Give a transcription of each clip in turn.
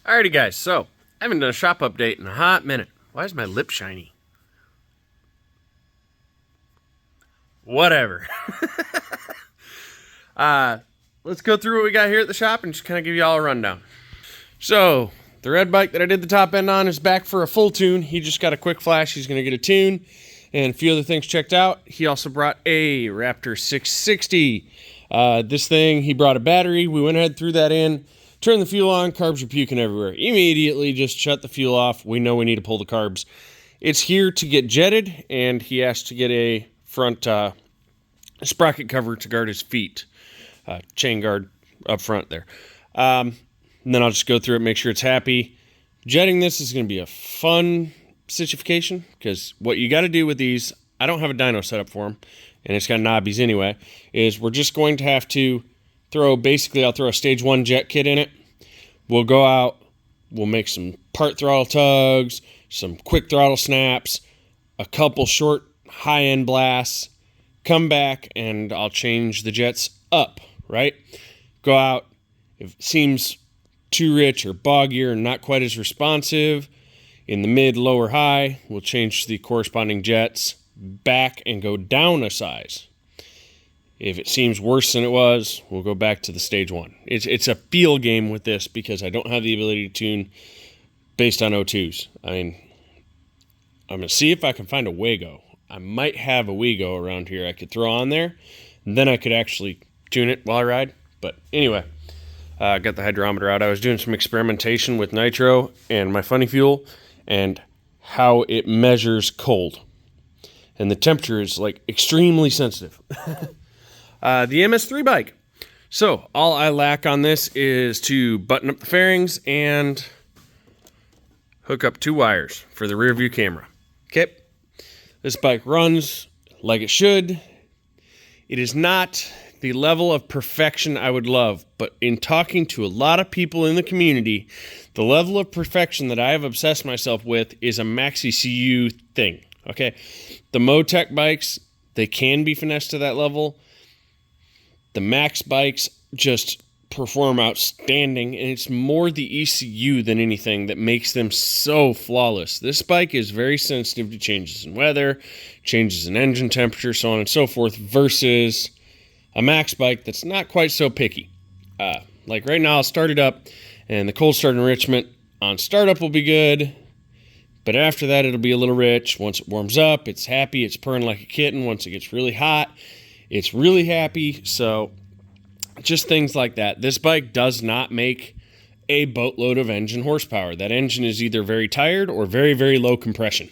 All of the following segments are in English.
Alrighty guys, so I haven't done a shop update in a hot minute. Why is my lip shiny? Whatever. Let's go through what we got here at the shop and just kind of give you all a rundown. So, the red bike that I did the top end on is back for a full tune. He just got a quick flash. He's going to get a tune and a few other things checked out. He also brought a Raptor 660. This thing, he brought a battery. We went ahead, threw that in, turned the fuel on. Carbs are puking everywhere. Immediately just shut the fuel off. We know we need to pull the carbs. It's here to get jetted, and he asked to get a front sprocket cover to guard his feet. Chain guard up front there. And then I'll just go through it, make sure it's happy. Jetting this is going to be a fun situation because what you got to do with these, I don't have a dyno set up for them, and it's got knobbies anyway, is we're just going to have to I'll throw a stage 1 jet kit in it. We'll go out, we'll make some part throttle tugs, some quick throttle snaps, a couple short high-end blasts, come back, and I'll change the jets up, right? Go out, if it seems too rich or boggier and not quite as responsive, in the mid, lower, high, we'll change the corresponding jets back and go down a size. If it seems worse than it was, we'll go back to the stage 1. It's a feel game with this because I don't have the ability to tune based on O2s. I mean, I'm going to see if I can find a Wago. I might have a Wego around here I could throw on there, and then I could actually tune it while I ride. But anyway, I got the hydrometer out. I was doing some experimentation with nitro and my funny fuel and how it measures cold. And the temperature is like extremely sensitive. The MS3 bike. So all I lack on this is to button up the fairings and hook up 2 wires for the rear view camera. Okay. This bike runs like it should. It is not the level of perfection I would love, but in talking to a lot of people in the community, the level of perfection that I have obsessed myself with is a Maxi CU thing. Okay. The Motec bikes, they can be finessed to that level. The Max bikes just perform outstanding, and it's more the ECU than anything that makes them so flawless. This bike is very sensitive to changes in weather, changes in engine temperature, so on and so forth, versus a Max bike that's not quite so picky. Like right now, I'll start it up, and the cold start enrichment on startup will be good, but after that, it'll be a little rich. Once it warms up, it's happy, it's purring like a kitten. Once it gets really hot, it's really happy. So just things like that. This bike does not make a boatload of engine horsepower. That engine is either very tired or very, very low compression.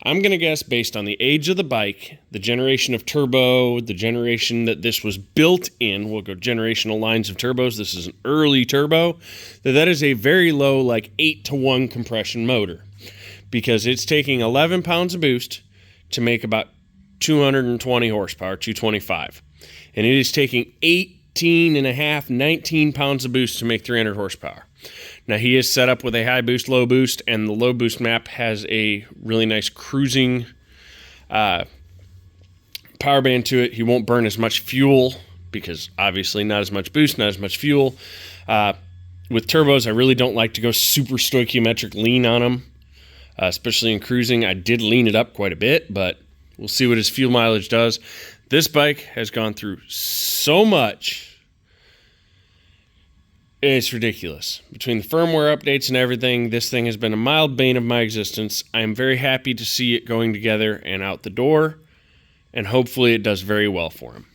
I'm going to guess based on the age of the bike, the generation of turbo, the generation that this was built in, we'll go generational lines of turbos. This is an early turbo. That is a very low, like 8-to-1 compression motor because it's taking 11 pounds of boost to make about 220 horsepower, 225. And it is taking 19 pounds of boost to make 300 horsepower. Now, he is set up with a high boost, low boost, and the low boost map has a really nice cruising power band to it. He won't burn as much fuel because obviously not as much boost, not as much fuel. With turbos, I really don't like to go super stoichiometric lean on them, especially in cruising. I did lean it up quite a bit, but we'll see what his fuel mileage does. This bike has gone through so much. It's ridiculous. Between the firmware updates and everything, this thing has been a mild bane of my existence. I am very happy to see it going together and out the door, and hopefully it does very well for him.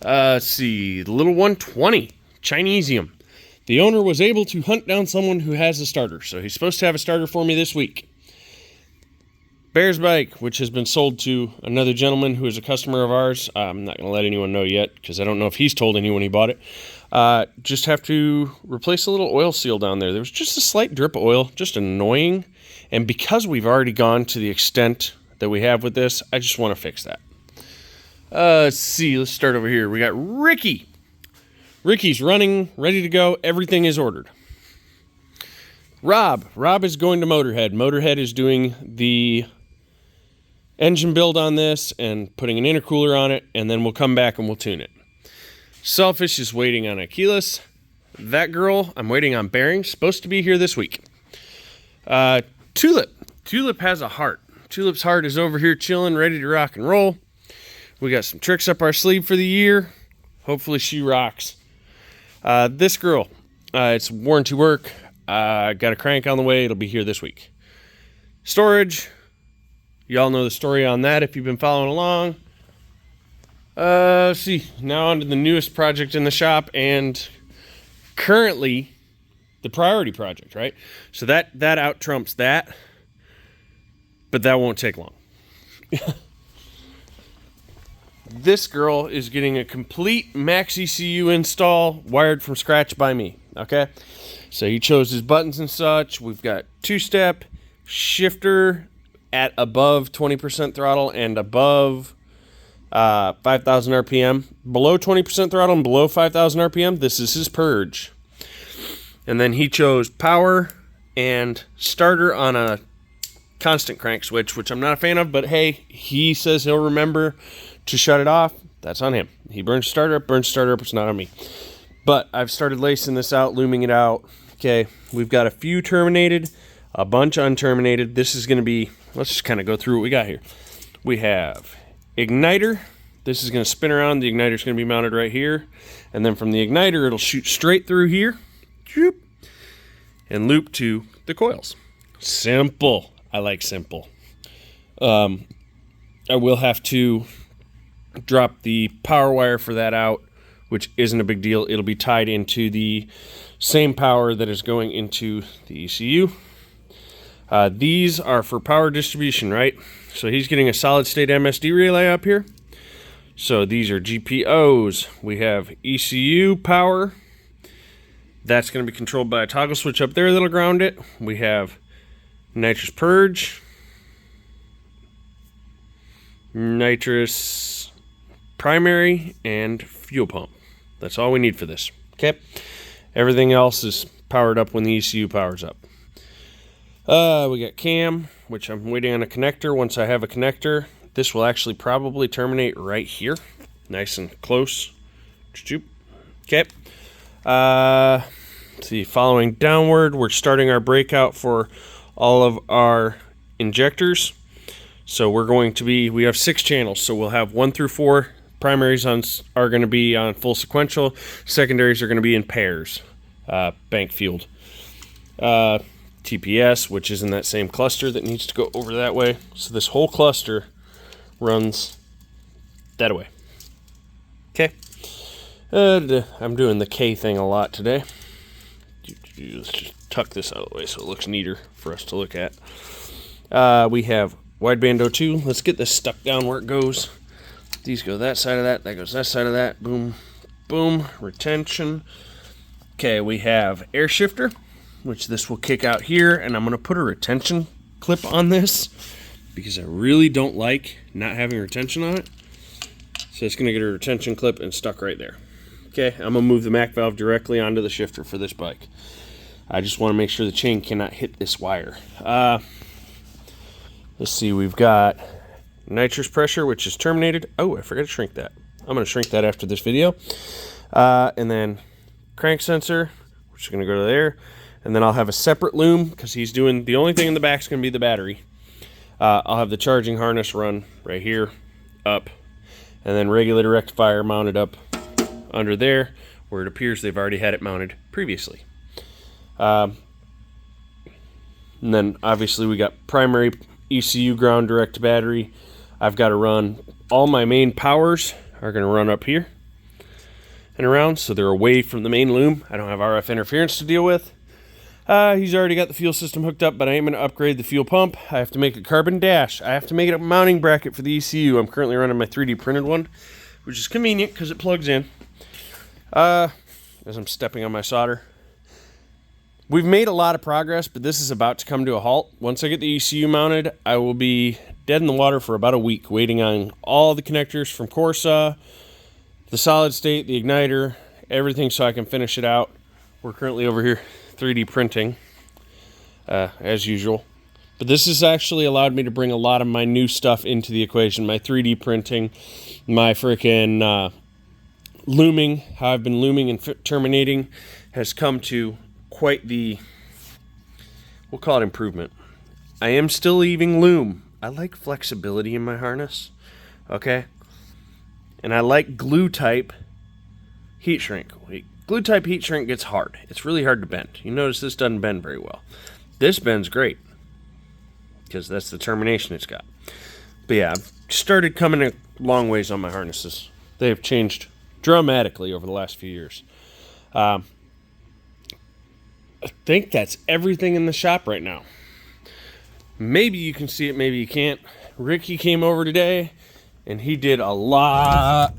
Let's see. The little 120, Chinesium. The owner was able to hunt down someone who has a starter, so he's supposed to have a starter for me this week. Bear's bike, which has been sold to another gentleman who is a customer of ours. I'm not going to let anyone know yet because I don't know if he's told anyone he bought it. Just have to replace a little oil seal down there. There was just a slight drip of oil, just annoying. And because we've already gone to the extent that we have with this, I just want to fix that. Let's see. Let's start over here. We got Ricky. Ricky's running, ready to go. Everything is ordered. Rob is going to Motorhead. Motorhead is doing the engine build on this and putting an intercooler on it, and then we'll come back and we'll tune it. Selfish is waiting on Aquilas. that girl, I'm waiting on bearings. Supposed to be here this week. Tulip. Tulip has a heart. Tulip's heart is over here chilling, ready to rock and roll. We got some tricks up our sleeve for the year. Hopefully she rocks. This girl, it's warranty work. Got a crank on the way. It'll be here this week. Storage. Y'all know the story on that if you've been following along. See, now on to the newest project in the shop, and currently the priority project, right? So that out trumps that, but that won't take long. This girl is getting a complete max ECU install wired from scratch by me, okay? So he chose his buttons and such. We've got 2-step shifter at above 20% throttle and above 5,000 RPM. Below 20% throttle and below 5,000 RPM, this is his purge. And then he chose power and starter on a constant crank switch, which I'm not a fan of, but hey, he says he'll remember to shut it off. That's on him. He burns starter up, it's not on me. But I've started lacing this out, looming it out. Okay, we've got a few terminated, a bunch unterminated. This is going to be, let's just kind of go through what we got here. We have igniter. This is going to spin around. The igniter is going to be mounted right here. And then from the igniter, it'll shoot straight through here and loop to the coils. Simple. I like simple. I will have to drop the power wire for that out, which isn't a big deal. It'll be tied into the same power that is going into the ECU. These are for power distribution, right? So he's getting a solid state MSD relay up here. So these are GPOs. We have ECU power. That's going to be controlled by a toggle switch up there that'll ground it. We have nitrous purge, nitrous primary, and fuel pump. That's all we need for this. Okay. Everything else is powered up when the ECU powers up. We got cam, which I'm waiting on a connector. Once I have a connector, this will actually probably terminate right here. Nice and close. Okay. Let's see, following downward, we're starting our breakout for all of our injectors. So we're going to be, we have 6 channels, so we'll have 1 through 4. Primaries are going to be on full sequential. Secondaries are going to be in pairs, bank fueled. TPS, which is in that same cluster that needs to go over that way. So this whole cluster runs that way. Okay. I'm doing the K thing a lot today. Let's just tuck this out of the way so it looks neater for us to look at. We have wideband O2. Let's get this stuck down where it goes. These go that side of that. That goes that side of that. Boom, boom. Retention. Okay, we have air shifter, which this will kick out here, and I'm going to put a retention clip on this because I really don't like not having retention on it. So it's going to get a retention clip and stuck right there. Okay, I'm going to move the MAC valve directly onto the shifter for this bike. I just want to make sure the chain cannot hit this wire. Let's see, we've got nitrous pressure, which is terminated. Oh, I forgot to shrink that. I'm going to shrink that after this video. And then crank sensor, which is going to go to there. And then I'll have a separate loom because he's doing, the only thing in the back is going to be the battery. I'll have the charging harness run right here, up, and then regulator rectifier mounted up under there where it appears they've already had it mounted previously. And then obviously we got primary ECU ground direct battery. I've got to run, all my main powers are going to run up here and around, so they're away from the main loom. I don't have RF interference to deal with. He's already got the fuel system hooked up, but I am going to upgrade the fuel pump. I have to make a carbon dash. I have to make it a mounting bracket for the ECU. I'm currently running my 3D printed one, which is convenient because it plugs in. As I'm stepping on my solder. We've made a lot of progress, but this is about to come to a halt. Once I get the ECU mounted, I will be dead in the water for about a week, waiting on all the connectors from Corsa, the solid state, the igniter, everything so I can finish it out. We're currently over here 3D printing, as usual. But this has actually allowed me to bring a lot of my new stuff into the equation. My 3D printing, my freaking looming, how I've been looming and terminating, has come to quite the, we'll call it improvement. I am still leaving loom. I like flexibility in my harness, okay? And I like glue type heat shrink. Glue type heat shrink gets hard. It's really hard to bend. You notice this doesn't bend very well. This bends great because that's the termination it's got. But yeah, I've started coming a long ways on my harnesses. They have changed dramatically over the last few years. I think that's everything in the shop right now. Maybe you can see it, maybe you can't. Ricky came over today and he did a lot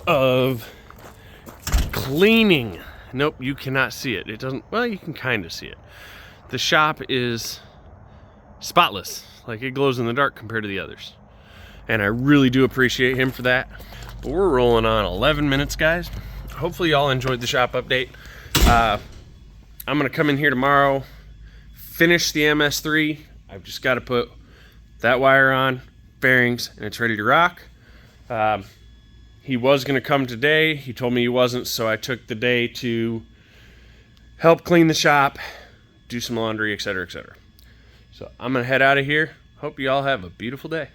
of cleaning. Nope, you cannot see it. It doesn't, well, you can kind of see it. The shop is spotless. Like, it glows in the dark compared to the others. And I really do appreciate him for that. But we're rolling on 11 minutes, guys. Hopefully y'all enjoyed the shop update. I'm gonna come in here tomorrow, finish the MS3. I've just got to put that wire on, bearings, and it's ready to rock. He was going to come today. He told me he wasn't, so I took the day to help clean the shop, do some laundry, etc., etc. So I'm going to head out of here. Hope you all have a beautiful day.